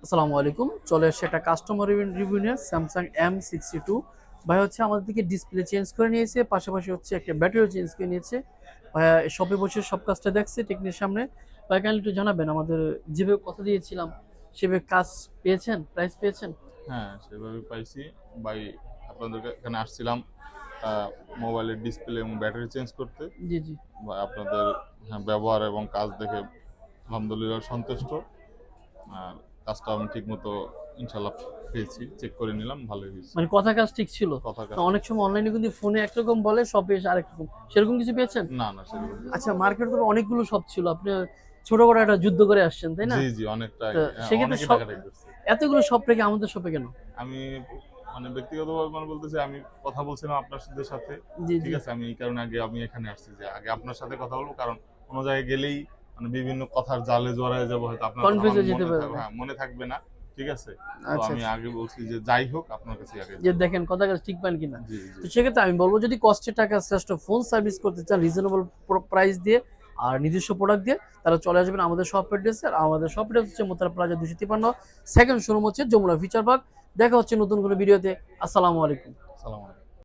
আসসালামু আলাইকুম। চলে আসছে একটা কাস্টমার রিভিউ নিয়ে স্যামসাং M62। ভাই হচ্ছে আমাদের দিকে ডিসপ্লে চেঞ্জ করে নিয়েছে, পাশাপাশি হচ্ছে একটা ব্যাটারিও চেঞ্জ করে নিয়েছে। ভাইয়া শপে বসে সব কাজটা দেখছে টেকনির সামনে। ভাই কাইন্ডলি একটু জানাবেন, আমাদের যেভাবে কথা দিয়েছিলাম সেভাবে কাজ পেয়েছেন, প্রাইস পেয়েছেন? হ্যাঁ, সেভাবে পাইছি। ভাই, আপনাদের এখানে আসছিলাম মোবাইলের ডিসপ্লে এবং ব্যাটারি চেঞ্জ করতে। জি জি। বা আপনাদের ব্যবহার এবং কাজ দেখে আলহামদুলিল্লাহ সন্তুষ্ট। আর কাজটা আমি ঠিকমতো ইনশাল্লাহ পেয়েছি, চেক করে নিলাম, ভালোই হয়েছে। মানে কথা কাজ ঠিক ছিল? কথা না, কাজ অনেক সময় অনলাইনে কিন্তু ফোনে একরকম বলে, শপে এসে আরেক রকম, সেরকম কিছু পেয়েছেন? না না, সেরকম কিছু আচ্ছা, না। মার্কেটে তো অনেকগুলো শপ ছিল, আপনি ছোট করে একটা যুদ্ধ করে আসছেন তাই না? জি জি, অনেকটাই। তো হ্যাঁ, সেক্ষেত্রে অনেকে সব টাকাটাই করছে। এতগুলো শপ রেখে আমাদের শপে কেন? আমি মানে ব্যক্তিগতভাবে বলতেছি, আমি কথা বলছিলাম আপনাদের সাথে। জি ঠিক জি। আছে, আমি এই কারণে আমি এখানে আসছি যে আগে আপনার সাথে কথা বলবো, কারণ কোনো জায়গায় গেলেই বিভিন্ন কথার জালে জড়ায় যাবো, হয়তো আপনার কথা কনফিউজ আমার হয়ে যেতে মনে পারবে। থাকবে, হ্যাঁ মনে থাকবে না। ঠিক আছে, তো আচ্ছা আমি আচ্ছা। আগে বলছি যে যাই হোক আপনার কাছে আগে যে যাবো। দেখেন কথা কাজ ঠিক পান কিনা। জি জি। তো সেক্ষেত্রে আমি বলবো, যদি কষ্টের টাকা শ্রেষ্ঠ ফোন সার্ভিস করতে চান রিজনেবল প্রাইস দিয়ে আর নিজস্ব প্রোডাক্ট দিয়ে, তাহলে চলে আসবেন আমাদের শপ অ্যাড্রেসে। আর আমাদের শপ অ্যাড্রেস হচ্ছে মোতারা প্লাজা 253, সেকেন্ড শোরুম হচ্ছে যমুনা ফিচার পার্ক। দেখা হচ্ছে নতুন কোনো ভিডিওতে। আসসালামু আলাইকুম। সালাম আলাইকুম।